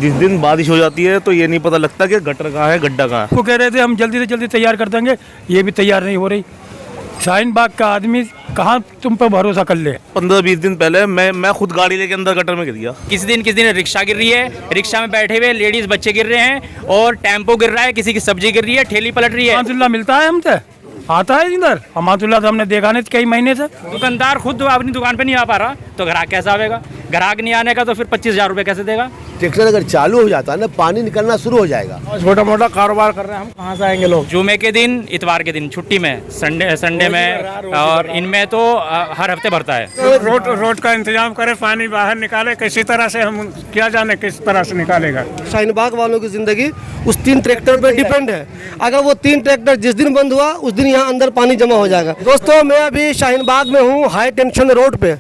जिस दिन बारिश हो जाती है तो ये नहीं पता लगता कि गटर कहाँ है, गड्ढा कहाँ है। वो कह रहे थे हम जल्दी से जल्दी तैयार कर देंगे, ये भी तैयार नहीं हो रही। शाहीन बाग का आदमी कहाँ तुम पर भरोसा कर ले। 15-20 दिन पहले मैं खुद गाड़ी लेके अंदर गटर में गिर गया। किस दिन रिक्शा गिर रही है, रिक्शा में बैठे हुए लेडीज बच्चे गिर रहे हैं, और टेम्पो गिर रहा है, किसी की सब्जी गिर रही है, ठेली पलट रही है। अमातुल्लाह मिलता है हमसे, आता है इधर। अमातुल्लाह तो हमने देखा नहीं कई महीने से। दुकानदार खुद अपनी दुकान पे नहीं आ पा रहा तो ग्राहक कैसा आवेगा? ग्राहक नहीं आने का तो फिर 25,000 रुपये कैसे देगा? ट्रैक्टर अगर चालू हो जाता है ना, पानी निकलना शुरू हो जाएगा। छोटा मोटा कारोबार कर रहे हैं हम, कहाँ से आएंगे लोग? जुमे के दिन, इतवार के दिन छुट्टी में, संडे में, और इनमें तो हर हफ्ते भरता है। रोड का इंतजाम करे, पानी बाहर निकाले किसी तरह से। हम क्या जाने किस तरह से निकालेगा। शाहीन बाग वालों की जिंदगी उस 3 ट्रैक्टर पे डिपेंड है। अगर वो 3 ट्रैक्टर जिस दिन बंद हुआ उस दिन यहाँ अंदर पानी जमा हो जाएगा। दोस्तों, मैं अभी शाहीन बाग में हूँ, हाई टेंशन रोड पे।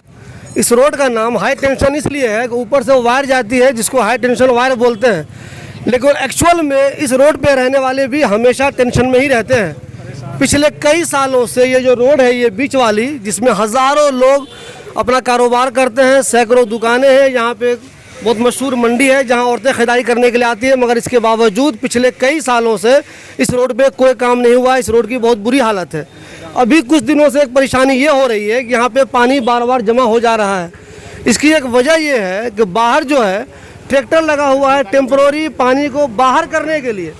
इस रोड का नाम हाई टेंशन इसलिए है कि ऊपर से वायर जाती है जिसको हाई टेंशन वायर बोलते हैं, लेकिन एक्चुअल में इस रोड पे रहने वाले भी हमेशा टेंशन में ही रहते हैं। पिछले कई सालों से ये जो रोड है, ये बीच वाली, जिसमें हज़ारों लोग अपना कारोबार करते हैं, सैकड़ों दुकानें हैं, यहाँ पे बहुत मशहूर मंडी है जहाँ औरतें खरीदारी करने के लिए आती है, मगर इसके बावजूद पिछले कई सालों से इस रोड पे कोई काम नहीं हुआ। इस रोड की बहुत बुरी हालत है। अभी कुछ दिनों से एक परेशानी ये हो रही है कि यहाँ पे पानी बार बार जमा हो जा रहा है। इसकी एक वजह ये है कि बाहर जो है ट्रैक्टर लगा हुआ है टेम्परोरी पानी को बाहर करने के लिए।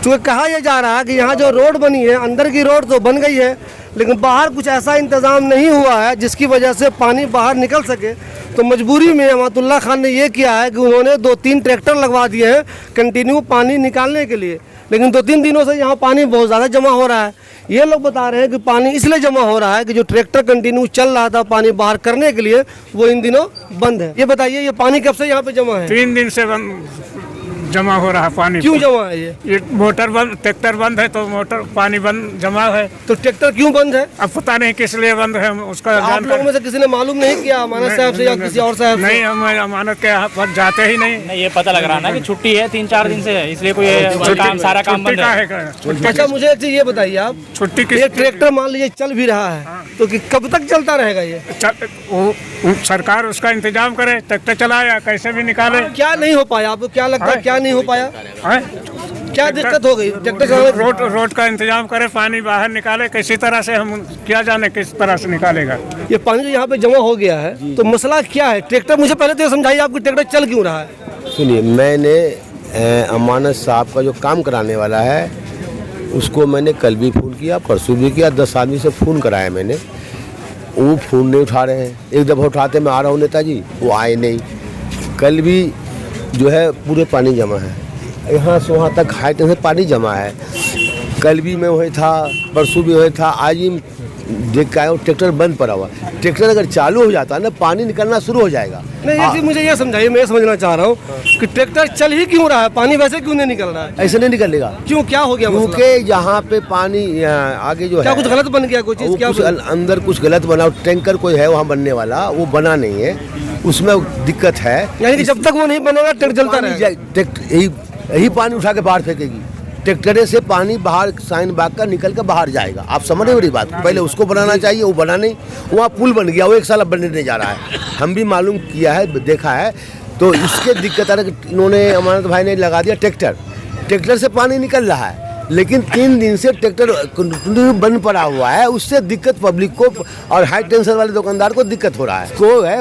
चूँकि कहा यह जा रहा है कि यहाँ जो रोड बनी है, अंदर की रोड तो बन गई है, लेकिन बाहर कुछ ऐसा इंतज़ाम नहीं हुआ है जिसकी वजह से पानी बाहर निकल सके। तो मजबूरी में अमातुल्लाह खान ने ये किया है कि उन्होंने 2-3 ट्रैक्टर लगवा दिए हैं कंटिन्यू पानी निकालने के लिए। लेकिन 2-3 दिनों से यहाँ पानी बहुत ज़्यादा जमा हो रहा है। ये लोग बता रहे हैं कि पानी इसलिए जमा हो रहा है कि जो ट्रैक्टर कंटिन्यू चल रहा था पानी बाहर करने के लिए, वो इन दिनों बंद है। ये बताइए, ये पानी कब से यहाँ पे जमा है? 3 दिन से जमा हो रहा है पानी। क्यों जमा है ये मोटर बंद, ट्रैक्टर बंद है तो मोटर पानी बंद जमा है। तो ट्रैक्टर क्यों बंद है? अब पता नहीं किस लिए बंद है उसका। आप लोगों में से किसी ने मालूम नहीं किया अमानत साहब से या किसी और साहब से? नहीं, हम अमानत के यहाँ पर जाते ही नहीं। ये पता लग रहा ना कि छुट्टी है 3-4 दिन से, इसलिए कोई काम, सारा काम बंद है। अच्छा, मुझे एक चीज ये बताइए, आप छुट्टी ये ट्रैक्टर मान लीजिए चल भी रहा है तो कि कब तक चलता रहेगा ये? सरकार उसका इंतजाम करे, ट्रैक्टर चलाया कैसे भी निकाले। क्या नहीं हो पाया? आपको क्या लगता है क्या नहीं हो पाया? क्या दिक्कत हो गई? ट्रैक्टर रोड का इंतजाम करे, पानी बाहर निकाले किसी तरह से। हम क्या जाने किस तरह से निकालेगा। ये पानी जो यहाँ पे जमा हो गया है, तो मसला क्या है? ट्रैक्टर, मुझे पहले तो समझाइए आपको ट्रैक्टर चल क्यों रहा है? सुनिए, मैंने अमानत साहब का जो काम कराने वाला है उसको मैंने कल भी फ़ोन किया, परसों भी किया, 10 आदमी से फ़ोन कराया मैंने। वो फ़ोन नहीं उठा रहे हैं। एक दफ़ा उठाते मैं आ रहा हूँ नेताजी, वो आए नहीं। कल भी जो है पूरे पानी जमा है, यहाँ से वहाँ तक हाई टेंशन पानी जमा है। कल भी मैं वही था, परसों भी वही था, आज ही देख के आया हूँ ट्रैक्टर बंद पड़ा हुआ। ट्रैक्टर अगर चालू हो जाता है ना, पानी निकलना शुरू हो जाएगा। नहीं, ये चीज़ मुझे ये समझाइए, मैं समझना चाह रहा हूँ कि ट्रैक्टर चल ही क्यों रहा है, पानी वैसे क्यों नहीं निकल रहा है? ऐसे नहीं निकलेगा। क्यों, क्या हो गया? क्योंकि यहाँ पे पानी आगे जो क्या है, कुछ गलत बन गया? कोई चीज़ क्या अंदर कुछ गलत बना, टैंकर कोई है वहाँ बनने वाला, वो बना नहीं है, उसमें दिक्कत है। यानी कि जब तक वो नहीं बनेगा ट्रैक्टर चलता रहेगा। यही पानी उठा के बाहर फेंकेगी। ट्रैक्टरे से पानी बाहर शाहीन बाग का निकल कर बाहर जाएगा। आप समझ रहे हो मेरी बात? पहले उसको बनाना चाहिए, वो बना नहीं। वहाँ पुल बन गया, वो 1 साल अब बनने नहीं जा रहा है। हम भी मालूम किया है, देखा है। तो इसके दिक्कत आ रहा है कि इन्होंने, अमानत भाई ने लगा दिया ट्रैक्टर से पानी निकल रहा है, लेकिन 3 दिन से ट्रैक्टर बंद पड़ा हुआ है। उससे दिक्कत पब्लिक को और हाई टेंशन वाले दुकानदार को दिक्कत हो रहा है। को है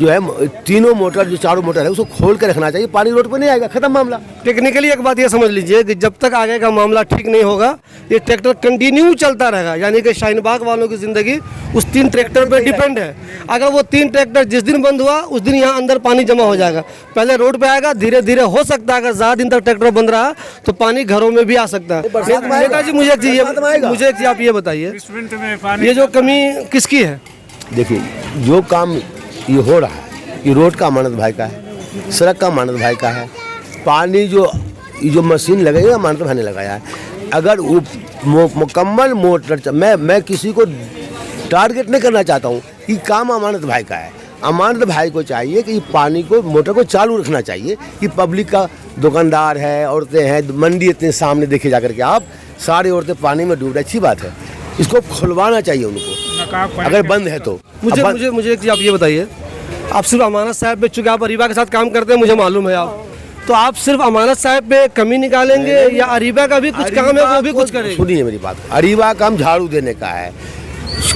जो है तीनों मोटर, जो 4 मोटर है, उसको खोल के रखना चाहिए, पानी रोड पर नहीं आएगा, खत्म मामला। टेक्निकली एक बात ये समझ लीजिए कि जब तक आगे का मामला ठीक नहीं होगा, ये ट्रैक्टर कंटिन्यू चलता रहेगा। यानी कि शाहीन बाग वालों की ज़िंदगी उस 3 ट्रैक्टर पे डिपेंड है। अगर वो 3 ट्रैक्टर जिस दिन बंद हुआ उस दिन यहाँ अंदर पानी जमा हो जाएगा। पहले रोड पे आएगा, धीरे धीरे हो सकता है अगर ज़्यादा दिन तक ट्रैक्टर बंद रहा तो पानी घरों में भी आ सकता है। नेताजी, मुझे एक चीज़ आप ये बताइए, ये जो कमी किसकी है? देखिए, जो काम ये हो रहा है, ये रोड का अमानत भाई का है, सड़क का अमानत भाई का है। पानी जो मशीन लगाई है, अमानत भाई ने लगाया है। अगर वो मुकम्मल मोटर, मैं किसी को टारगेट नहीं करना चाहता हूँ, कि काम अमानत भाई का है। अमानत भाई को चाहिए कि पानी को, मोटर को चालू रखना चाहिए। कि पब्लिक का दुकानदार है, औरतें हैं, मंडी इतने सामने देखे जाकर के, आप सारी औरतें पानी में डूब रही, अच्छी बात है। इसको खुलवाना चाहिए उनको, अगर बंद है तो। मुझे एक चीज़ आप ये बताइए, आप सिर्फ अमानत साहब पे, चूँकि आप अरीबा के साथ काम करते हैं, मुझे मालूम है आप, तो आप सिर्फ अमानत साहब पे कमी निकालेंगे या अरीबा का भी कुछ काम है वो भी कुछ करेंगे? सुनिए मेरी बात, अरीबा काम झाड़ू देने का है,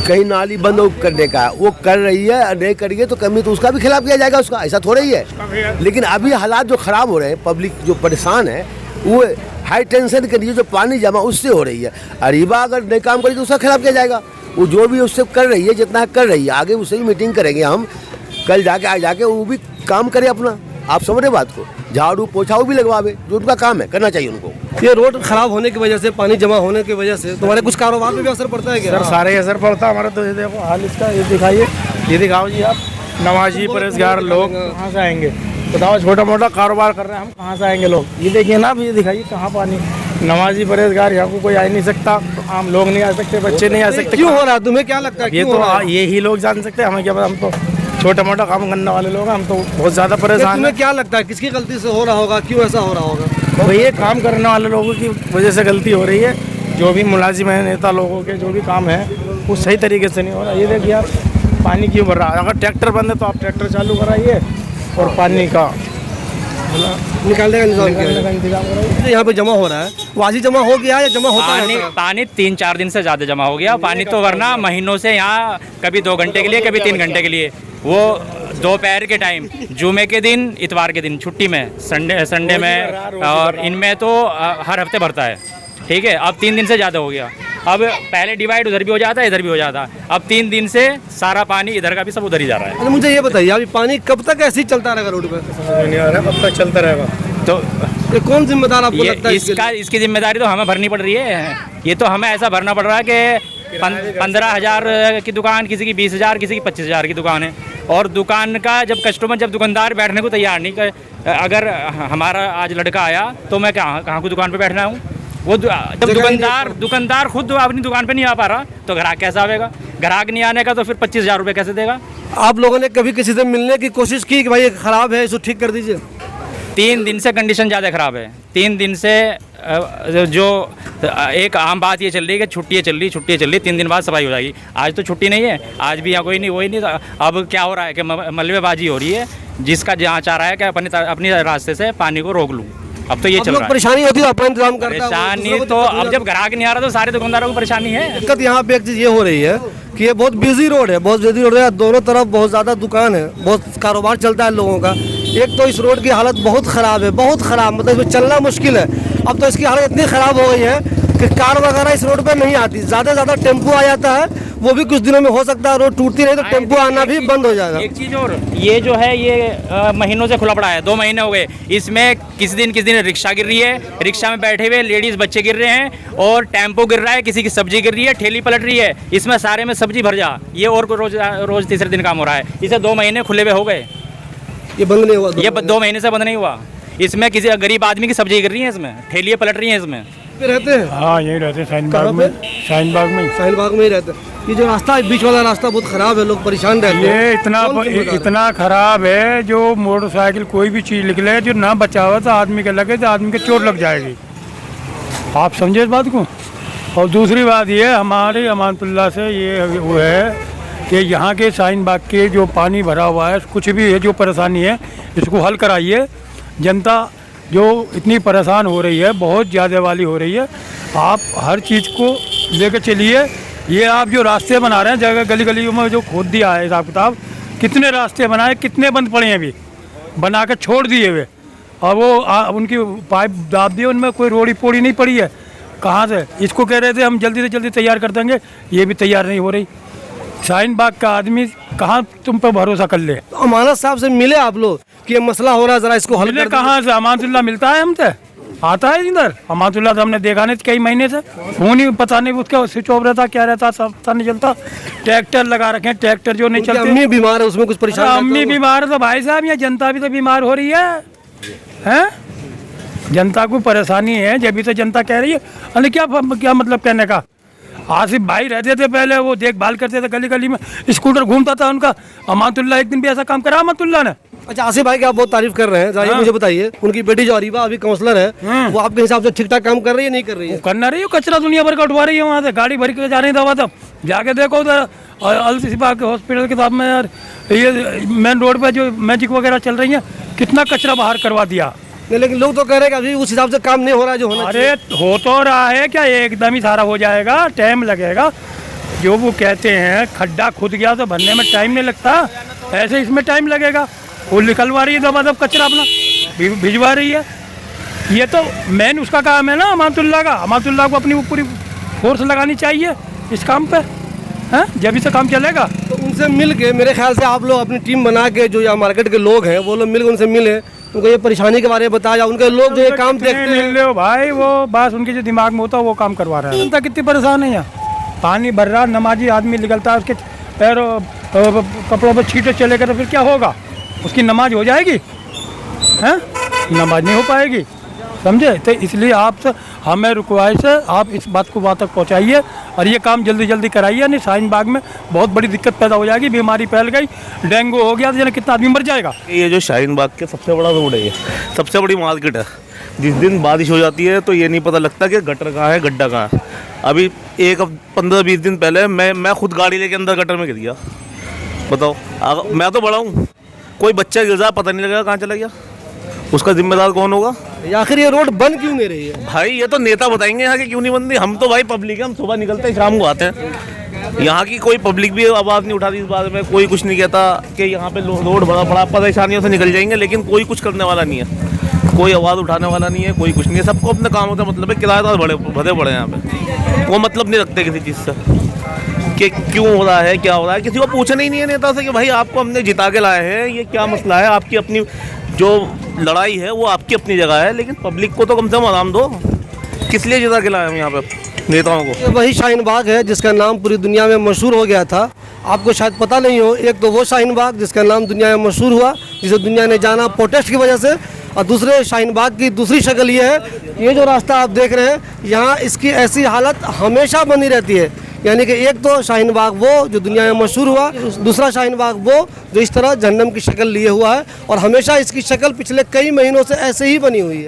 कहीं नाली बंद करने का, वो कर रही है, नहीं करेंगे तो कमी तो उसका भी खिलाफ किया जाएगा, उसका ऐसा थोड़ा ही है। लेकिन अभी हालात जो खराब हो रहे हैं, पब्लिक जो परेशान है, वो हाई टेंशन के लिए जो पानी जमा उससे हो रही है। अरीबा अगर नहीं काम करेगी तो उसका खिलाफ किया जाएगा। वो जो भी उससे कर रही है, जितना कर रही है, आगे उससे भी मीटिंग करेंगे हम, कल जाके आज जाके वो भी काम करे अपना। आप समझ रहे बात को, झाड़ू पोछा वो भी लगवावे, जो उनका काम है करना चाहिए उनको। ये रोड खराब होने की वजह से, पानी जमा होने की वजह से तुम्हारे कुछ कारोबार पे भी असर पड़ता है क्या? सर सारे असर पड़ता है हमारा। तो ये देखो हाल इसका, ये दिखाइए, ये दिखाओ जी आप। नमाजी परहेजगार लोग कहाँ से आएंगे बताओ? छोटा मोटा कारोबार कर रहे हैं हम, कहाँ से आएंगे लोग? ये देखिए ना, ये दिखाइए कहाँ पानी। नमाजी परहेजगार यहाँ को कोई आ नहीं सकता, आम लोग नहीं आ सकते, बच्चे नहीं आ सकते। क्यों हो रहा है, तुम्हें क्या लगता है? ये तो यही लोग जान सकते हैं, हमें क्या पता। हम तो छोटा मोटा काम करने वाले लोग हैं, हम तो बहुत ज़्यादा परेशान हैं। तुम्हें क्या लगता है किसकी गलती से हो रहा होगा, क्यों ऐसा हो रहा होगा? तो ये काम करने वाले लोगों की वजह से गलती हो रही है। जो भी मुलाजिम है, नेता लोगों के जो भी काम है वो सही तरीके से नहीं हो रहा। ये देखिए आप, पानी क्यों भर रहा है? अगर ट्रैक्टर बंद है तो आप ट्रैक्टर चालू कराइए और पानी का निकालने का इंतजाम कराइए। तो यहाँ पे जमा हो रहा है, वाजी जमा हो गया या जमा होता पानी है? पानी 3-4 दिन से ज़्यादा जमा हो गया। पानी तो वरना महीनों से यहाँ कभी 2 घंटे के लिए, कभी 3 घंटे के लिए, वो दोपहर के टाइम, जुमे के दिन, इतवार के दिन, छुट्टी में, संडे में, और इनमें तो हर हफ्ते भरता है। ठीक है, अब 3 दिन से ज़्यादा हो गया। अब पहले डिवाइड उधर भी हो जाता है, इधर भी हो जाता है। अब 3 दिन से सारा पानी इधर का भी सब उधर ही जा रहा है। तो मुझे ये बताइए, अभी पानी कब तक ऐसे ही चलता रहेगा रोड पे? नहीं आ रहा, कब तक चलता रहेगा? तो ये कौन जिम्मेदार आपको ये लगता है इसके लिए? इसकी जिम्मेदारी तो हमें भरनी पड़ रही है। ये तो हमें ऐसा भरना पड़ रहा है कि 15,000 की दुकान, किसी की 20,000, किसी की 25,000 की दुकान है। और दुकान का जब दुकानदार बैठने को तैयार नहीं कर, अगर हमारा आज लड़का आया तो मैं कहाँ को दुकान पे बैठना हूँ? वो जब दुकानदार खुद अपनी दुकान पे नहीं आ पा रहा तो ग्राहक कैसे आवेगा? ग्राहक नहीं आने का तो फिर 25,000 रुपये कैसे देगा? आप लोगों ने कभी किसी से मिलने की कोशिश की कि भाई ये खराब है, इसको ठीक कर दीजिए? 3 दिन से कंडीशन ज़्यादा ख़राब है। 3 दिन से जो एक आम बात ये चल रही है कि छुट्टियाँ चल रही, 3 दिन बाद सफाई हो जाएगी। आज तो छुट्टी नहीं है, आज भी यहाँ कोई नहीं, वही नहीं। अब क्या हो रहा है कि मलबेबाजी हो रही है, जिसका जहाँ चाह रहा है कि अपने रास्ते से पानी को रोक लूँ। अब तो ये चल रहा है। परेशानी होती है, अपना इंतजाम करता है। परेशानी तो अब जब ग्राहक नहीं आ रहा तो सारे दुकानदारों को परेशानी है। दिक्कत यहाँ पे एक चीज़ ये हो रही है कि ये बहुत बिजी रोड है, दोनों तरफ बहुत ज़्यादा दुकान है, बहुत कारोबार चलता है लोगों का। एक तो इस रोड की हालत बहुत ख़राब है, बहुत ख़राब, मतलब इसमें चलना मुश्किल है। अब तो इसकी हालत इतनी ख़राब हो गई है कि कार वगैरह इस रोड पे नहीं आती, ज़्यादा से ज़्यादा टेम्पो आ जाता है, वो भी कुछ दिनों में हो सकता है रोड टूटती नहीं तो टेम्पो आना भी बंद हो जाएगा। एक चीज़ और, ये जो है ये महीनों से खुला पड़ा है, 2 महीने हो गए। इसमें किस दिन रिक्शा गिर रही है, रिक्शा में बैठे हुए लेडीज़ बच्चे गिर रहे हैं, और टेम्पो गिर रहा है, किसी की सब्जी गिर रही है, ठेली पलट रही है, इसमें सारे में सब्जी भर जा। ये और रोज तीसरे दिन काम हो रहा है। इसे 2 महीने खुले हुए हो गए, ये बंद नहीं हुआ? ये 2 महीने से बंद नहीं हुआ। इसमें किसी गरीब आदमी की सब्जी गिर रही है, इसमें ठेलियाँ पलट रही हैं इसमें। रहते हैं? हाँ यहीं रहते हैं, साहिल बाग में। साहिल बाग में ही रहते हैं। ये जो रास्ता है, बीच वाला रास्ता बहुत खराब है, लोग परेशान रहते हैं। ये इतना खराब है, जो मोटरसाइकिल कोई भी चीज़ निकले जो ना बचा हुआ तो आदमी के लगे तो आदमी के चोट लग जाएगी। आप समझे इस बात को। और दूसरी बात ये, हमारे अमानतुल्लाह से ये वो है कि यहाँ के शाहीन बाग के जो पानी भरा हुआ है, कुछ भी है जो परेशानी है, इसको हल कराइए। जनता जो इतनी परेशान हो रही है, बहुत ज़्यादा वाली हो रही है, आप हर चीज़ को लेकर चलिए। ये आप जो रास्ते बना रहे हैं जगह गली गलियों में, जो खोद दिया है हिसाब किताब, कितने रास्ते बनाए, कितने बंद पड़े हैं, अभी बना कर छोड़ दिए हुए, और वो उनकी पाइप दाब दिए, उनमें कोई रोड़ी पोड़ी नहीं पड़ी है। कहाँ से? इसको कह रहे थे हम जल्दी से जल्दी तैयार कर देंगे, ये भी तैयार नहीं हो रही। शाहीन बाग का आदमी कहाँ तुम पे भरोसा कर ले? तो अमानत साहब से मिले आप लोग कि ये मसला हो रहा है, जरा इसको हल कर? कहाँ से? अमानतुल्लाह मिलता है हमसे, आता है इधर। अमानतुल्लाह तो हमने देखा नहीं कई महीने से, फोन ही पता नहीं उसका स्विच ऑफ रहता, क्या रहता, सब पता नहीं चलता। ट्रैक्टर लगा रखे हैं, ट्रैक्टर जो नहीं चलते। अम्मी बीमार है, उसमें कुछ परेशानी? अम्मी बीमार है तो भाई साहब यहाँ जनता भी तो बीमार हो रही है। जनता को परेशानी है, जब भी तो जनता कह रही है। अरे क्या मतलब कहने का? आसिफ भाई रहते थे पहले, वो देखभाल करते थे, गली गली में स्कूटर घूमता था उनका। अमानतुल्लाह एक दिन भी ऐसा काम करा अमानतुल्लाह ने? अच्छा, आसिफ भाई की आप बहुत तारीफ कर रहे हैं, जाइए मुझे बताइए, उनकी बेटी जो अरीबा अभी काउंसलर है, वो आपके हिसाब से ठीक ठाक काम कर रही है, नहीं कर रही है? करना रही है, कचरा दुनिया भर का उठवा रही है, वहाँ से गाड़ी भर के जा रही दवा। तब जाके देखो उधर अलसिफा के हॉस्पिटल के साथ में यार, ये मेन रोड पे जो मैजिक वगैरह चल रही है, कितना कचरा बाहर करवा दिया। नहीं, लेकिन लोग तो कह रहे हैं कि अभी उस हिसाब से काम नहीं हो रहा है जो होना अरे हो तो रहा है क्या, एकदम ही सारा हो जाएगा, टाइम लगेगा। जो वो कहते हैं खड्डा खुद गया तो भरने में टाइम नहीं लगता, ऐसे इसमें टाइम लगेगा। वो निकलवा रही है दबादब कचरा अपना भिजवा रही है। ये तो मेन उसका काम है ना अमातुल्लाह का। अमातुल्लाह को अपनी पूरी फोर्स लगानी चाहिए इस काम पे, हैं, जब से काम चलेगा। तो उनसे मिल के मेरे ख्याल से आप लोग अपनी टीम बना के जो यहाँ मार्केट के लोग हैं वो लोग मिल के उनसे मिले, उनको ये परेशानी के बारे में बताया, उनके लोग जो ये काम देखते हैं। मिल रहे हो भाई, वो बस उनके जो दिमाग में होता है वो काम करवा रहा है। जनता कितनी परेशान है यहाँ, पानी भर रहा, नमाजी आदमी निकलता है, उसके पैरों कपड़ों पर छींटे चलेगा तो फिर क्या होगा, उसकी नमाज हो जाएगी? हैं, नमाज नहीं हो पाएगी, समझे? तो इसलिए आपसे हमें रिक्वेस्ट है, आप इस बात को वहाँ तक पहुँचाइए और ये काम जल्दी जल्दी कराइए, नहीं शाहीन बाग में बहुत बड़ी दिक्कत पैदा हो जाएगी, बीमारी फैल गई, डेंगू हो गया तो जाने कितना आदमी मर जाएगा। ये जो शाहीन बाग के सबसे बड़ा रोड है, ये सबसे बड़ी मार्केट है। जिस दिन बारिश हो जाती है तो ये नहीं पता लगता कि गटर कहाँ है, गड्ढा कहाँ है। अभी 15-20 दिन पहले मैं खुद गाड़ी लेके अंदर गटर में गिर गया। बताओ, मैं तो बड़ा हूँ, कोई बच्चा गिर जाए पता नहीं लगेगा कहाँ चला गया, उसका जिम्मेदार कौन होगा? आखिर ये रोड बन क्यों नहीं रही है? भाई ये तो नेता बताएंगे यहाँ के क्यों नहीं बन रही। हम तो भाई पब्लिक है, हम सुबह निकलते हैं शाम को आते हैं। यहाँ की कोई पब्लिक भी आवाज़ नहीं उठाती इस बारे में, कोई कुछ नहीं कहता कि यहाँ पे रोड बड़ा परेशानियों से निकल जाएंगे, लेकिन कोई कुछ करने वाला नहीं है, कोई आवाज़ उठाने वाला नहीं है, कोई कुछ नहीं है। सबको अपने कामों से मतलब है, किराएदार भरे पड़े हैं यहाँ पे, वो मतलब नहीं रखते किसी चीज़ से कि क्यों हो रहा है, क्या हो रहा है। किसी को पूछना ही नहीं है नेता से कि भाई आपको हमने जिता के लाए हैं, ये क्या मसला है। आपकी अपनी जो लड़ाई है वो आपकी अपनी जगह है, लेकिन पब्लिक को तो कम से कम आराम दो। किस लिए जिता के लाए हम यहाँ पे नेताओं को? ये वही शाहीन बाग है जिसका नाम पूरी दुनिया में मशहूर हो गया था, आपको शायद पता नहीं हो। एक तो वो शाहीन बाग जिसका नाम दुनिया में मशहूर हुआ, जिसे दुनिया ने जाना प्रोटेस्ट की वजह से, और दूसरे शाहीन बाग की दूसरी शक्ल ये है, ये जो रास्ता आप देख रहे हैं यहाँ इसकी ऐसी हालत हमेशा बनी रहती है। यानी कि एक तो शाहीन बाग वो जो दुनिया में मशहूर हुआ, दूसरा शाहीन बाग वो जो इस तरह जहन्नम की शक्ल लिए हुआ है, और हमेशा इसकी शक्ल पिछले कई महीनों से ऐसे ही बनी हुई है।